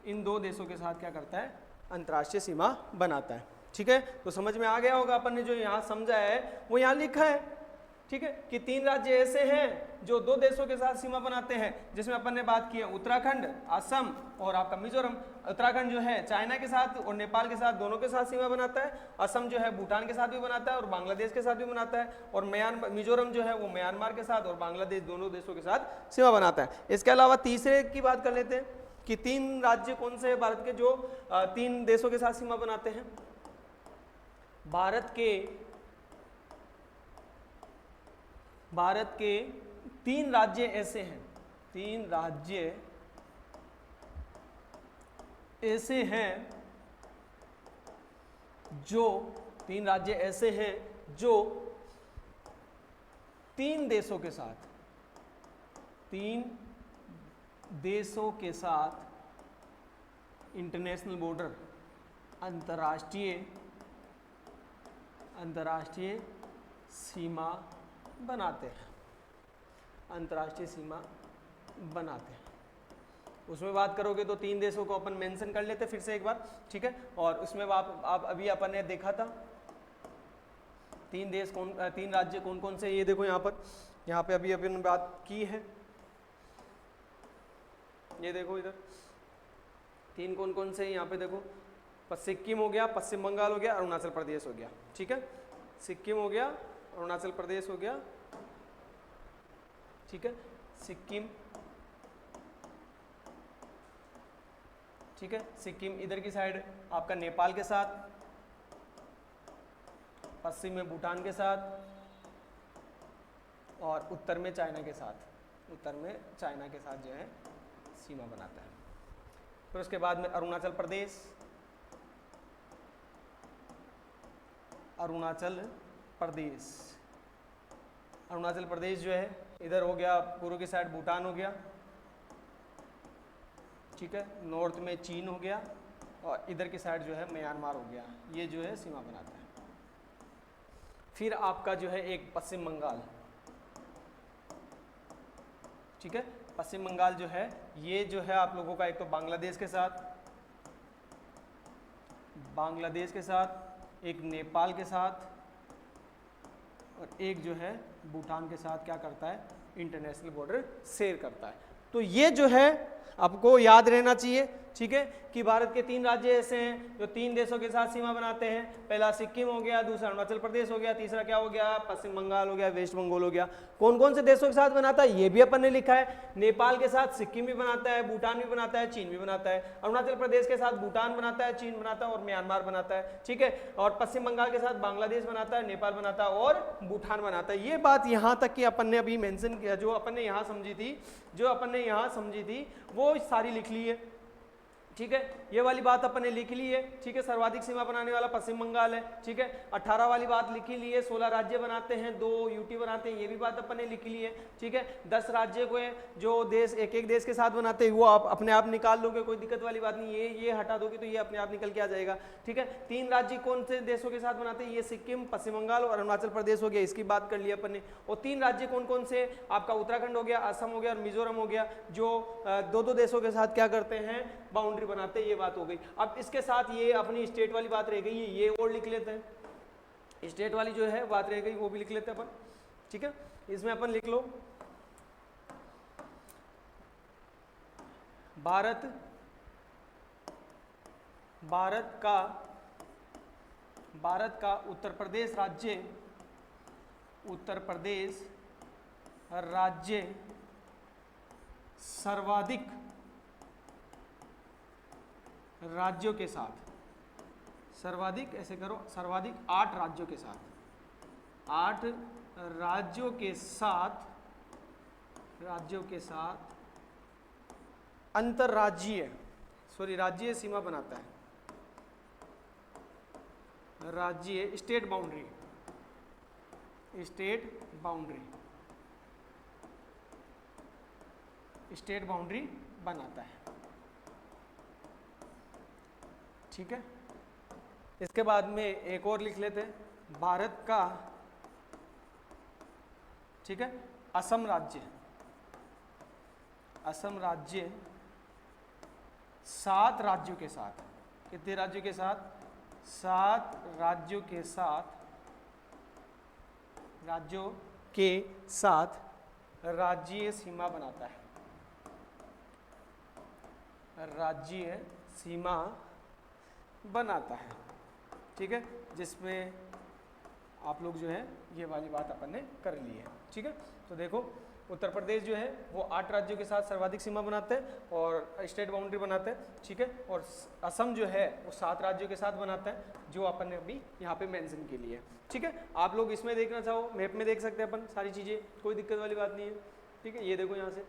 इन 2 देशों के साथ क्या करता है, अंतर्राष्ट्रीय सीमा बनाता है। ठीक है, तो समझ में आ गया होगा अपन ने जो यहाँ समझा है वो यहाँ लिखा है, ठीक है, कि 3 राज्य ऐसे हैं जो 2 देशों के साथ सीमा बनाते हैं, जिसमें अपन ने बात की है उत्तराखंड, असम और आपका मिजोरम। उत्तराखंड जो है चाइना के साथ और नेपाल के साथ दोनों के साथ सीमा बनाता है, असम जो है भूटान के साथ भी बनाता है और बांग्लादेश के साथ भी बनाता है, और मिजोरम जो है वो म्यांमार के साथ और बांग्लादेश दोनों देशों के साथ सीमा बनाता है। इसके अलावा तीसरे की बात कर लेते हैं कि 3 राज्य कौन से हैं भारत के जो 3 देशों के साथ सीमा बनाते हैं। भारत के 3 राज्य ऐसे हैं, 3 राज्य ऐसे हैं जो 3 राज्य ऐसे हैं जो 3 देशों के साथ 3 देशों के साथ इंटरनेशनल बॉर्डर, अंतर्राष्ट्रीय सीमा बनाते हैं, अंतर्राष्ट्रीय सीमा बनाते हैं। उसमें बात करोगे तो 3 देशों को अपन मेंशन कर लेते फिर से एक बार, ठीक है, और उसमें आप अभी अपन ने देखा था 3 राज्य कौन कौन से, ये देखो यहाँ पे अभी अपन बात की है, ये देखो इधर 3 कौन कौन से यहाँ पे देखो, सिक्किम हो गया, पश्चिम बंगाल हो गया, अरुणाचल प्रदेश हो गया, ठीक है, सिक्किम हो गया, अरुणाचल प्रदेश हो गया, ठीक है, सिक्किम, ठीक है, सिक्किम इधर की साइड आपका नेपाल के साथ, पश्चिम में भूटान के साथ और उत्तर में चाइना के साथ, जो है सीमा बनाता है। फिर उसके बाद में अरुणाचल प्रदेश जो है इधर हो गया, पूर्व की साइड भूटान हो गया, ठीक है, नॉर्थ में चीन हो गया और इधर की साइड जो है म्यांमार हो गया, ये जो है सीमा बनाता है। फिर आपका जो है एक पश्चिम बंगाल, ठीक है, पश्चिम बंगाल जो है ये जो है आप लोगों का एक तो बांग्लादेश के साथ, एक नेपाल के साथ और एक जो है भूटान के साथ क्या करता है, इंटरनेशनल बॉर्डर शेयर करता है। तो ये जो है आपको याद रहना चाहिए, ठीक है, कि भारत के 3 राज्य ऐसे हैं जो 3 देशों के साथ सीमा बनाते हैं। पहला सिक्किम हो गया, दूसरा अरुणाचल प्रदेश हो गया, तीसरा क्या हो गया, पश्चिम बंगाल हो गया, वेस्ट बंगाल हो गया। कौन कौन से देशों के साथ बनाता है ये भी अपन ने लिखा है, नेपाल के साथ सिक्किम भी बनाता है, भूटान भी बनाता है, चीन भी बनाता है, अरुणाचल प्रदेश के साथ भूटान बनाता है, चीन बनाता है और म्यांमार बनाता है, ठीक है, और पश्चिम बंगाल के साथ बांग्लादेश बनाता है, नेपाल बनाता है और भूटान बनाता है। ये बात यहाँ तक कि अपन ने अभी मेंशन किया, जो अपन ने यहाँ समझी थी वो सारी लिख ली है, ठीक है, ये वाली बात अपन ने लिख ली है, ठीक है, सर्वाधिक सीमा बनाने वाला पश्चिम बंगाल है, ठीक है, 18 वाली बात लिखी ली है, 16 राज्य बनाते हैं, 2 यूटी बनाते हैं, ये भी बात अपन ने लिखी ली है, ठीक है, 10 राज्य को जो देश एक देश के साथ बनाते हैं वो आप अपने आप निकाल लोगे, कोई दिक्कत वाली बात नहीं, ये हटा दोगे तो ये अपने आप निकल के आ जाएगा, ठीक है। 3 राज्य कौन से देशों के साथ बनाते हैं, ये सिक्किम, पश्चिम बंगाल और अरुणाचल प्रदेश हो गया, इसकी बात कर ली अपन ने। और 3 राज्य कौन कौन से, आपका उत्तराखंड हो गया, असम हो गया और मिजोरम हो गया, जो 2 देशों के साथ क्या करते हैं, बाउंड्री बनाते हैं, ये बात हो गई। अब इसके साथ ये अपनी स्टेट वाली बात रह गई है, ये और लिख लेते हैं, स्टेट वाली जो है बात रह गई वो भी लिख लेते हैं अपन, ठीक है, इसमें अपन लिख लो भारत का उत्तर प्रदेश राज्य सर्वाधिक राज्यों के साथ, सर्वाधिक ऐसे करो, सर्वाधिक 8 राज्यों के साथ, 8 राज्यों के साथ राज्य सीमा बनाता है, स्टेट बाउंड्री बनाता है। ठीक है, इसके बाद में एक और लिख लेते हैं, भारत का, ठीक है, असम राज्य 7 राज्यों के साथ, कितने राज्यों के साथ? 7 राज्यों के साथ राज्य सीमा बनाता है, राज्य सीमा बनाता है। ठीक है, जिसमें आप लोग जो है ये वाली बात अपन ने कर ली है। ठीक है, तो देखो उत्तर प्रदेश जो है वो 8 राज्यों के साथ सर्वाधिक सीमा बनाते हैं और स्टेट बाउंड्री बनाते हैं। ठीक है, और असम जो है वो 7 राज्यों के साथ बनाता है, जो अपन ने अभी यहाँ पे मेंशन के लिए। ठीक है, आप लोग इसमें देखना चाहो मैप में देख सकते हैं अपन सारी चीज़ें, कोई दिक्कत वाली बात नहीं है। ठीक है, ये देखो यहाँ से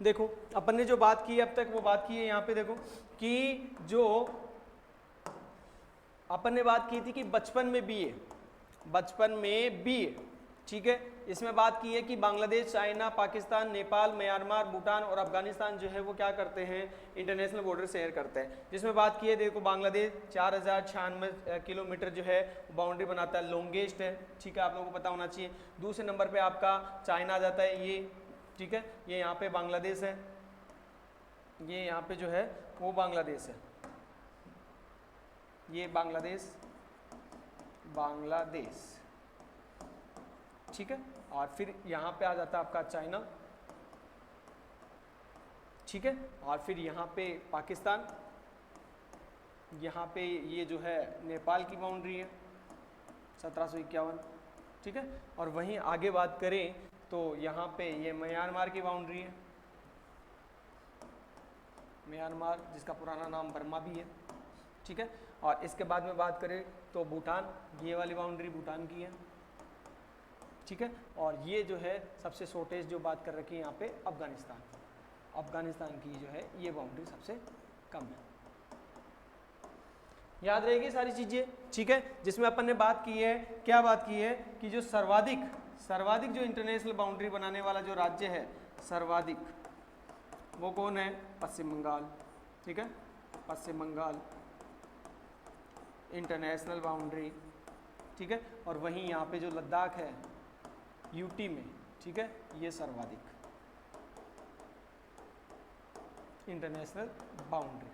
देखो अपन ने जो बात की है अब तक, वो बात की है यहाँ पे देखो कि जो अपन ने बात की थी कि बचपन में बी ए। ठीक है, इसमें बात की है कि बांग्लादेश, चाइना, पाकिस्तान, नेपाल, म्यांमार, भूटान और अफगानिस्तान जो है वो क्या करते हैं, इंटरनेशनल बॉर्डर शेयर करते हैं। जिसमें बात की है देखो बांग्लादेश 4096 किलोमीटर जो है बाउंड्री बनाता है, लॉन्गेस्ट है। ठीक है, आप लोगों को पता होना चाहिए। दूसरे नंबर पे आपका चाइना आ जाता है, ये ठीक है, ये यहाँ पे बांग्लादेश है, ये यहाँ पे जो है वो बांग्लादेश है, ये बांग्लादेश। ठीक है, और फिर यहाँ पे आ जाता है आपका चाइना। ठीक है, और फिर यहाँ पे पाकिस्तान, यहाँ पे ये जो है नेपाल की बाउंड्री है 1751। ठीक है, और वहीं आगे बात करें तो यहाँ पे ये म्यांमार की बाउंड्री है, म्यांमार जिसका पुराना नाम बर्मा भी है। ठीक है, और इसके बाद में बात करें तो भूटान, ये वाली बाउंड्री भूटान की है। ठीक है, और ये जो है सबसे शॉर्टेज जो बात कर रखी है यहाँ पे अफगानिस्तान की जो है ये बाउंड्री सबसे कम है। याद रहेगी सारी चीजें। ठीक है, जिसमें अपन ने बात की है, क्या बात की है कि जो सर्वाधिक जो इंटरनेशनल बाउंड्री बनाने वाला जो राज्य है सर्वाधिक, वो कौन है? पश्चिम बंगाल। ठीक है, पश्चिम बंगाल इंटरनेशनल बाउंड्री। ठीक है, और वहीं यहाँ पे जो लद्दाख है यूटी में, ठीक है, ये सर्वाधिक इंटरनेशनल बाउंड्री।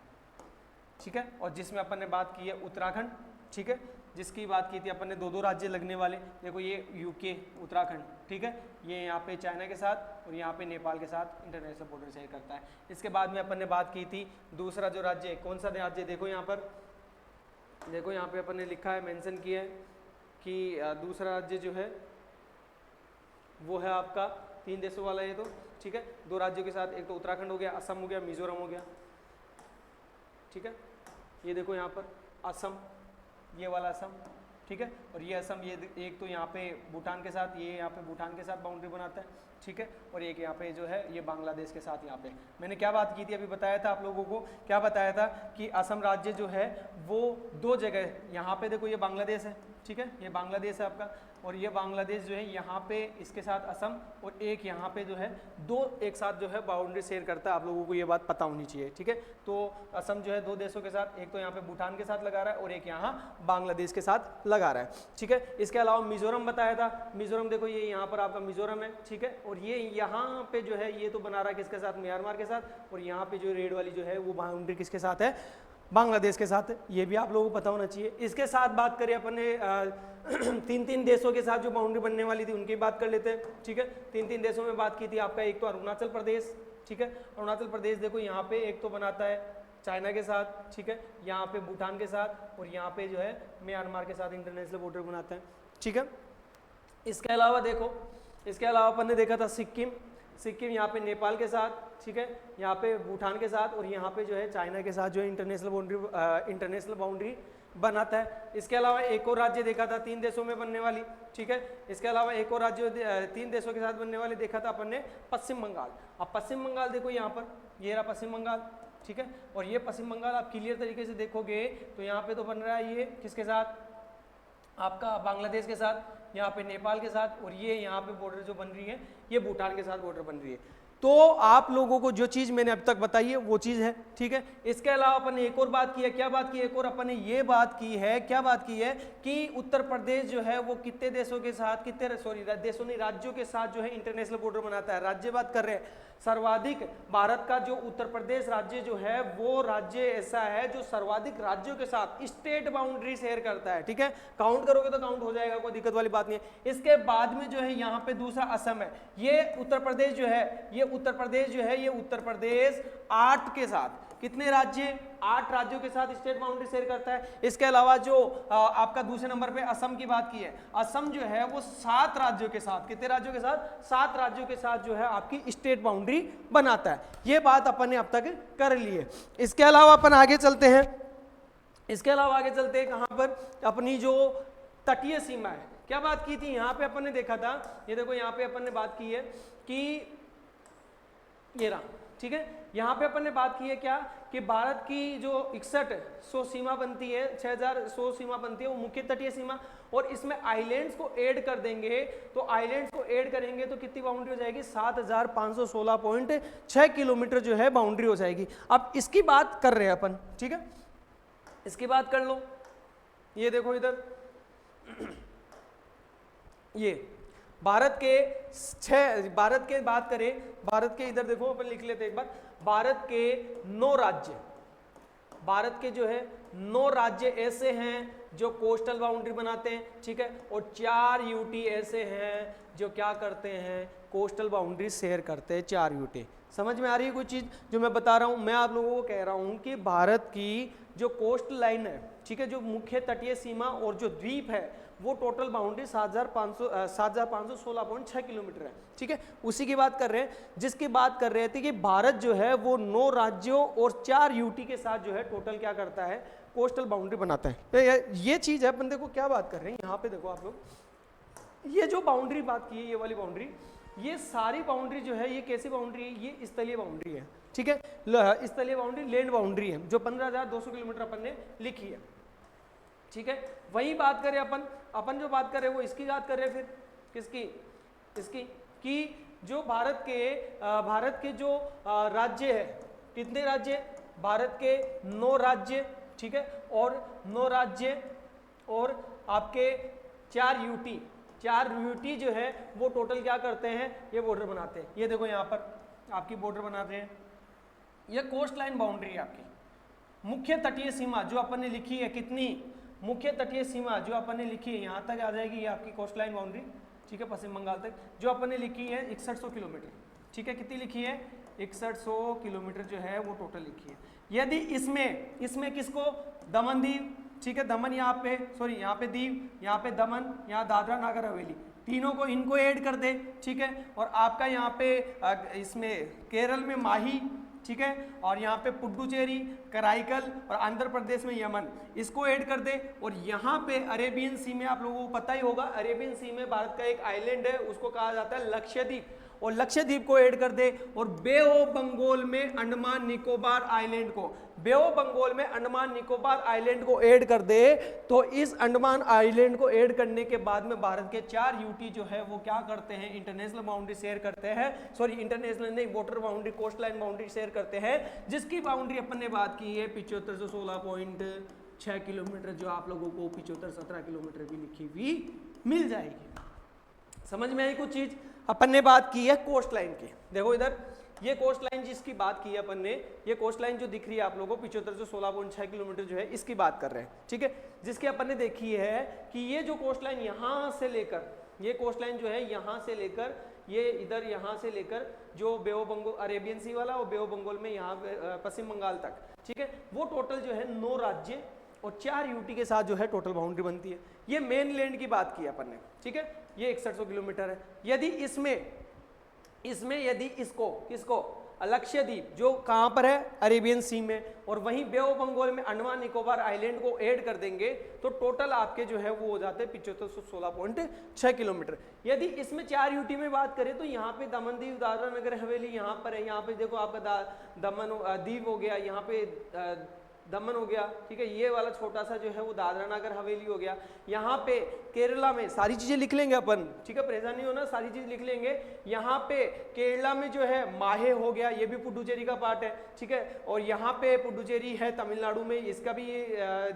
ठीक है, और जिसमें अपन ने बात की है उत्तराखंड। ठीक है, जिसकी बात की थी अपन ने 2 राज्य लगने वाले, देखो ये यूके उत्तराखंड। ठीक है, ये यहाँ पे चाइना के साथ और यहाँ पे नेपाल के साथ इंटरनेशनल बॉर्डर शेयर करता है। इसके बाद में अपन ने बात की थी दूसरा जो राज्य है, कौन सा राज्य, देखो यहाँ पर, देखो यहाँ पे अपन ने लिखा है, मेंशन किया है कि दूसरा राज्य जो है वो है आपका 3 देशों वाला ये तो। ठीक है, 2 राज्यों के साथ, एक तो उत्तराखंड हो गया, असम हो गया, मिजोरम हो गया। ठीक है, ये देखो यहाँ पर असम, ये वाला असम। ठीक है, और ये असम, ये एक तो यहाँ पे भूटान के साथ, ये यहाँ पे भूटान के साथ बाउंड्री बनाता है। ठीक है, और एक यहाँ पे जो है ये बांग्लादेश के साथ। यहाँ पे मैंने क्या बात की थी, अभी बताया था आप लोगों को, क्या बताया था कि असम राज्य जो है वो 2 जगह, यहाँ पे देखो ये बांग्लादेश है। ठीक है, ये बांग्लादेश है आपका, और ये बांग्लादेश जो है यहाँ पे इसके साथ असम, और एक यहाँ पे जो है 2 एक साथ जो है बाउंड्री शेयर करता है। आप लोगों को ये बात पता होनी चाहिए। ठीक है, तो असम जो है 2 देशों के साथ, एक तो यहाँ पे भूटान के साथ लगा रहा है और एक यहाँ बांग्लादेश के साथ लगा रहा है। ठीक है, इसके अलावा मिजोरम बताया था, मिजोरम देखो ये यहाँ पर आपका मिजोरम है। ठीक है, और ये यहाँ पे जो है ये तो बना रहा है किसके साथ, म्यांमार के साथ, और यहाँ पे जो रेड वाली जो है वो बाउंड्री किसके साथ है, बांग्लादेश के साथ है, ये भी आप लोगों को पता होना चाहिए। इसके साथ बात करें अपन ने तीन देशों के साथ जो बाउंड्री बनने वाली थी उनकी बात कर लेते हैं, ठीक है। तीन देशों में बात की थी आपका, एक तो अरुणाचल प्रदेश, ठीक है। अरुणाचल प्रदेश देखो यहाँ पे एक तो बनाता है चाइना के साथ, ठीक है, यहाँ पे भूटान के साथ, और यहाँ पे जो है म्यांमार के साथ इंटरनेशनल बॉर्डर बनाता है, ठीक है। इसके अलावा देखो, इसके अलावा अपन ने देखा था सिक्किम यहाँ पे नेपाल के साथ, ठीक है, यहाँ पे भूटान के साथ, और यहाँ पे जो है चाइना के साथ जो है इंटरनेशनल बाउंड्री बनाता है। इसके अलावा एक और राज्य देखा था 3 देशों में बनने वाली, ठीक है। इसके अलावा एक और राज्य 3 देशों के साथ बनने वाली देखा था अपन ने पश्चिम बंगाल। अब पश्चिम बंगाल देखो यहाँ पर, ये रहा पश्चिम बंगाल, ठीक है। और ये पश्चिम बंगाल आप क्लियर तरीके से देखोगे तो यहाँ पे तो बन रहा है ये किसके साथ, आपका बांग्लादेश के साथ, यहाँ पे नेपाल के साथ, और ये यहाँ पे बॉर्डर जो बन रही है ये भूटान के साथ बॉर्डर बन रही है। तो आप लोगों को जो चीज मैंने अब तक बताई है वो चीज है, ठीक है। इसके अलावा अपन ने एक और बात की है, क्या बात की है, एक और अपन ने ये बात की है, क्या बात की है कि उत्तर प्रदेश जो है वो कितने देशों के साथ, देशों नहीं, राज्यों के साथ जो है इंटरनेशनल बॉर्डर बनाता है। राज्य बात कर रहे हैं, सर्वाधिक भारत का जो उत्तर प्रदेश राज्य जो है वो राज्य ऐसा है जो सर्वाधिक राज्यों के साथ स्टेट बाउंड्री शेयर करता है, ठीक है। काउंट करोगे तो काउंट हो जाएगा, कोई दिक्कत वाली बात नहीं है। इसके बाद में जो है यहाँ पे दूसरा असम है। ये उत्तर प्रदेश जो है, ये उत्तर प्रदेश 8 के साथ, कितने राज्य, 8 राज्यों के साथ स्टेट बाउंड्री शेयर करता है। इसके अलावा जो आपका दूसरे नंबर पे असम की बात की है, असम जो है वो 7 राज्यों के साथ, कितने राज्यों के साथ, 7 राज्यों के साथ जो है आपकी स्टेट बाउंड्री बनाता है। ये बात अपन ने अब तक कर ली है। इसके अलावा अपन आगे चलते हैं, कहां पर, अपनी जो तटीय सीमा है, क्या बात की थी यहाँ पे अपन ने देखा था, ये देखो यहाँ पे अपन ने बात की है कि ये रहा, ठीक है। यहाँ पे अपन ने बात की है क्या कि भारत की जो 6100 सीमा बनती है, 6100 सीमा बनती है वो मुख्य तटीय सीमा, और इसमें आइलैंड्स को ऐड कर देंगे तो आइलैंड्स को ऐड करेंगे तो कितनी बाउंड्री हो जाएगी, 7516.6 किलोमीटर जो है बाउंड्री हो जाएगी। अब इसकी बात कर रहे हैं अपन, ठीक है, इसकी बात कर लो। ये देखो इधर ये भारत के बात करें, भारत के इधर देखो अपन लिख लेते एक बार, भारत के 9 राज्य, भारत के जो है 9 राज्य ऐसे हैं जो कोस्टल बाउंड्री बनाते हैं, ठीक है, और 4 यूटी ऐसे हैं जो क्या करते हैं, कोस्टल बाउंड्री शेयर करते हैं, 4 यूटी। समझ में आ रही है कोई चीज जो मैं बता रहा हूं? मैं आप लोगों को कह रहा हूं कि भारत की जो कोस्ट लाइन है, ठीक है, जो मुख्य तटीय सीमा और जो द्वीप है वो टोटल बाउंड्री 7516.6 किलोमीटर है, ठीक है। उसी की बात कर रहे हैं, जिसकी बात कर रहे थे कि भारत जो है वो 9 राज्यों और 4 यूटी के साथ जो है टोटल क्या करता है, कोस्टल बाउंड्री बनाता है। तो ये चीज है, अपन देखो क्या बात कर रहे हैं यहाँ पे, देखो आप लोग, ये जो बाउंड्री बात की है, ये वाली बाउंड्री, ये सारी बाउंड्री जो है ये कैसी बाउंड्री है, ये स्थलीय बाउंड्री है, ठीक है। स्थलीय बाउंड्री, लैंड बाउंड्री है जो 15,200 किलोमीटर अपन ने लिखी है, ठीक है। वही बात करें अपन जो बात कर रहे हैं वो इसकी बात कर रहे हैं, फिर किसकी, इसकी, कि जो भारत के जो राज्य है, कितने राज्य, भारत के 9 राज्य, ठीक है, और 9 राज्य और आपके 4 यूटी जो है वो टोटल क्या करते हैं, ये बॉर्डर बनाते हैं। ये देखो यहाँ पर आपकी बॉर्डर बनाते हैं, ये कोस्ट लाइन बाउंड्री है आपकी। मुख्य तटीय सीमा जो अपन ने लिखी है, कितनी, मुख्य तटीय सीमा जो अपन ने लिखी है यहाँ तक आ जाएगी, ये आपकी कोस्ट लाइन बाउंड्री, ठीक है, पश्चिम बंगाल तक, जो अपन ने लिखी है 6100 किलोमीटर, ठीक है, कितनी लिखी है, 6100 किलोमीटर जो है वो टोटल लिखी है। यदि इसमें किसको, दमन दीव, ठीक है, दमन यहाँ पे, सॉरी यहाँ पे दीव, यहाँ पे दमन, यहाँ दादरा नागर हवेली, तीनों को इनको ऐड कर दे, ठीक है, और आपका यहाँ पे इसमें केरल में माही, ठीक है, और यहाँ पे पुडुचेरी, कराईकल, और आंध्र प्रदेश में यमन, इसको ऐड कर दे। और यहाँ पे अरेबियन सी में आप लोगों को पता ही होगा, अरेबियन सी में भारत का एक आइलैंड है, उसको कहा जाता है लक्षद्वीप, और लक्षद्वीप को ऐड कर दे। और बे ऑफ बंगाल में अंडमान निकोबार आइलैंड को, बे ऑफ बंगाल में अंडमान निकोबार आइलैंड को ऐड कर दे, तो इस अंडमान आइलैंड को ऐड करने के बाद में भारत के 4 यूटी जो है वो क्या करते हैं, इंटरनेशनल बाउंड्री शेयर करते हैं, सॉरी इंटरनेशनल नहीं, water boundary, coast line boundary share करते हैं, जिसकी बाउंड्री अपन ने बात की है 7516.6 किलोमीटर, जो आप लोगों को 7517 किलोमीटर भी लिखी हुई मिल जाएगी। समझ में आई कुछ चीज? अपन ने बात की है कोस्ट लाइन की, देखो इधर ये कोस्ट लाइन जिसकी बात की है अपन ने, ये कोस्ट लाइन जो दिख रही है आप लोगों को 75 से 16.6 किलोमीटर जो है इसकी बात कर रहे हैं, ठीक है। जिसकी अपन ने देखी है कि ये जो कोस्ट लाइन यहाँ से लेकर, ये कोस्ट लाइन जो है यहाँ से लेकर ये इधर यहाँ से लेकर जो बे ऑफ बंगाल अरेबियन सी वाला और बे ऑफ बंगाल में यहाँ पश्चिम बंगाल तक, ठीक है, वो टोटल जो है 9 राज्य और 4 यूटी के साथ जो है टोटल बाउंड्री बनती है। ये मेन लैंड की बात की अपन ने, ठीक है, ये 6100 किलोमीटर है। यदि इसमें यदि इसको लक्षद्वीप जो कहाँ पर है अरेबियन सी में, और वहीं बे ऑफ बंगाल में अंडमान निकोबार आइलैंड को ऐड कर देंगे तो टोटल आपके जो है वो हो जाते हैं 7516.6 किलोमीटर। यदि इसमें 4 यूटी में बात करें तो यहाँ पे दमन दीव दादरा नगर हवेली यहाँ पर है, यहाँ पे देखो आपका दमन दीव हो गया, यहाँ पे दमन हो गया, ठीक है, ये वाला छोटा सा जो है वो दादरा नगर हवेली हो गया। यहाँ पे केरला में सारी चीजें लिख लेंगे अपन, ठीक है, परेशान नहीं होना, सारी चीज लिख लेंगे। यहाँ पे केरला में जो है माहे हो गया, ये भी पुडुचेरी का पार्ट है, ठीक है, और यहाँ पे पुडुचेरी है तमिलनाडु में, इसका भी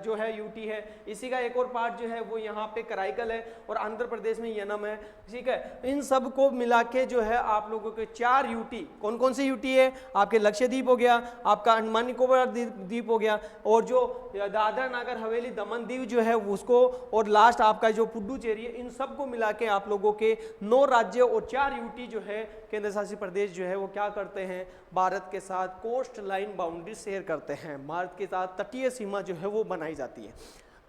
जो है यूटी है। इसी का एक और पार्ट जो है वो यहाँ पे कराईकल है और आंध्र प्रदेश में यनम है, ठीक है। इन सब को मिला के जो है आप लोगों के 4 यूटी, कौन कौन से यूटी है, आपके लक्षद्वीप हो गया, आपका अंडमान निकोबार द्वीप हो गया, और जो दादरा नगर हवेली दमन दीव जो है उसको, और लास्ट आपका जो पुडुचेरी है, इन सब को मिला के आप लोगों के 9 राज्य और 4 यूटी जो है केंद्र शासित प्रदेश जो है वो क्या करते हैं, भारत के साथ कोस्ट लाइन बाउंड्री शेयर करते हैं, भारत के साथ तटीय सीमा जो है वो बनाई जाती है।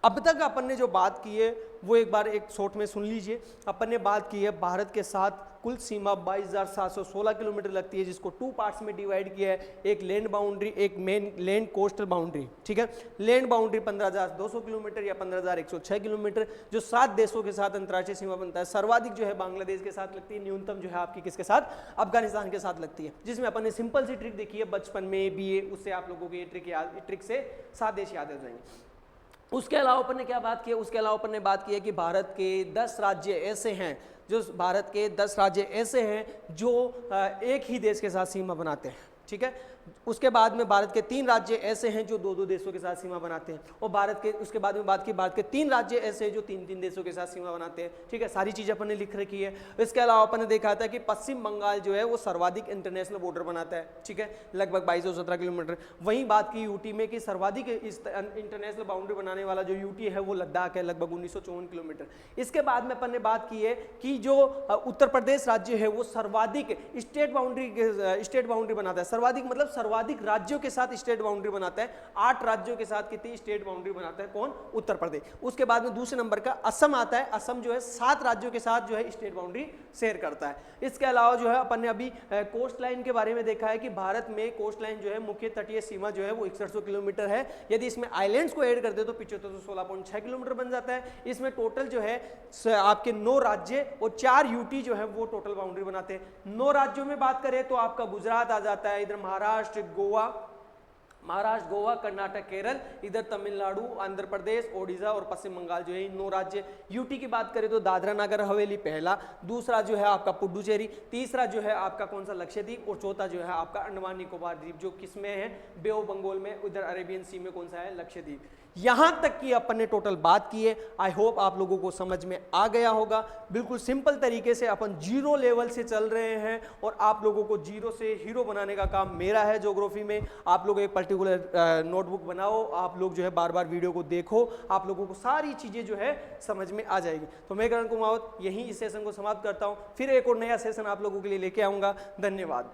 अब तक अपन ने जो बात की है वो एक बार एक शॉर्ट में सुन लीजिए। अपन ने बात की है भारत के साथ कुल सीमा 22,716 किलोमीटर लगती है, जिसको 2 पार्ट्स में डिवाइड किया है, एक लैंड बाउंड्री, एक मेन लैंड कोस्टल बाउंड्री, ठीक है। लैंड बाउंड्री 15,200 किलोमीटर या 15,106 किलोमीटर जो 7 देशों के साथ अंतर्राष्ट्रीय सीमा बनता है। सर्वाधिक जो है बांग्लादेश के साथ लगती है, न्यूनतम जो है आपकी किसके साथ, अफगानिस्तान के साथ लगती है, जिसमें अपन ने सिंपल सी ट्रिक देखी है बचपन में बीए, उससे आप लोगों को ये ट्रिक से 7 देश याद हो जाएंगे। उसके अलावा अपन ने क्या बात की है, उसके अलावा अपन ने बात की है कि भारत के 10 राज्य ऐसे हैं जो एक ही देश के साथ सीमा बनाते हैं, ठीक है। उसके बाद में भारत के 3 राज्य ऐसे हैं जो 2-2 देशों के साथ सीमा बनाते हैं, और भारत के उसके बाद में बात की भारत के 3 राज्य ऐसे हैं जो 3-3 देशों के साथ सीमा बनाते हैं, ठीक है। सारी चीज़ अपन ने लिख रखी है। इसके अलावा अपन ने देखा था कि पश्चिम बंगाल जो है वो सर्वाधिक इंटरनेशनल बॉर्डर बनाता है, ठीक है, लगभग 2217 किलोमीटर। वहीं बात की यूटी में कि सर्वाधिक इस इंटरनेशनल बाउंड्री बनाने वाला जो यूटी है वो लद्दाख है, लगभग 1954 किलोमीटर। इसके बाद में अपन ने बात की है कि जो उत्तर प्रदेश राज्य है वो सर्वाधिक स्टेट बाउंड्री बनाता है, सर्वाधिक मतलब सर्वाधिक राज्यों के साथ स्टेट बाउंड्री बनाता है। 8 राज्यों के साथ कितनी स्टेट बाउंड्री बनाता है, कौन, उत्तर प्रदेश। उसके बाद में दूसरे नंबर का असम आता है, असम जो है 7 राज्यों के साथ जो है स्टेट बाउंड्री शेयर करता है। इसके अलावा जो है अपन ने अभी कोस्ट लाइन के बारे में देखा है कि भारत में कोस्ट लाइन जो है मुख्य तटीय सीमा जो है वो 6100 किलोमीटर है। यदि इसमें आइलैंड्स को ऐड कर दे तो 7516.6 किलोमीटर बन जाता है। इसमें टोटल जो है आपके 9 राज्य और 4 यूटी जो है वो टोटल बाउंड्री बनाते हैं। 9 राज्यों में बात करें तो आपका गुजरात आ जाता है, इधर महाराष्ट्र, गोवा, कर्नाटक, केरल, इधर तमिलनाडु, आंध्र प्रदेश, ओडिशा और पश्चिम बंगाल जो है इन 9 राज्य। यूटी की बात करें तो दादरा नगर हवेली पहला, दूसरा जो है आपका पुडुचेरी, तीसरा जो है आपका कौन सा, लक्षद्वीप, और चौथा जो है आपका अंडमान निकोबार द्वीप जो किसमें है, बे ऑफ बंगाल में, उधर अरेबियन सी में कौन सा है, लक्षद्वीप। यहां तक की अपन ने टोटल बात की है। आई होप आप लोगों को समझ में आ गया होगा। बिल्कुल सिंपल तरीके से अपन 0 लेवल से चल रहे हैं और आप लोगों को 0 से हीरो बनाने का काम मेरा है। ज्योग्राफी में आप लोग एक पर्टिकुलर नोटबुक बनाओ, आप लोग जो है बार बार वीडियो को देखो, आप लोगों को सारी चीजें जो है समझ में आ जाएगी। तो मैं करण कुमावत यहीं इस सेशन को समाप्त करता हूं, फिर एक और नया सेशन आप लोगों के लिए लेके आऊंगा। धन्यवाद।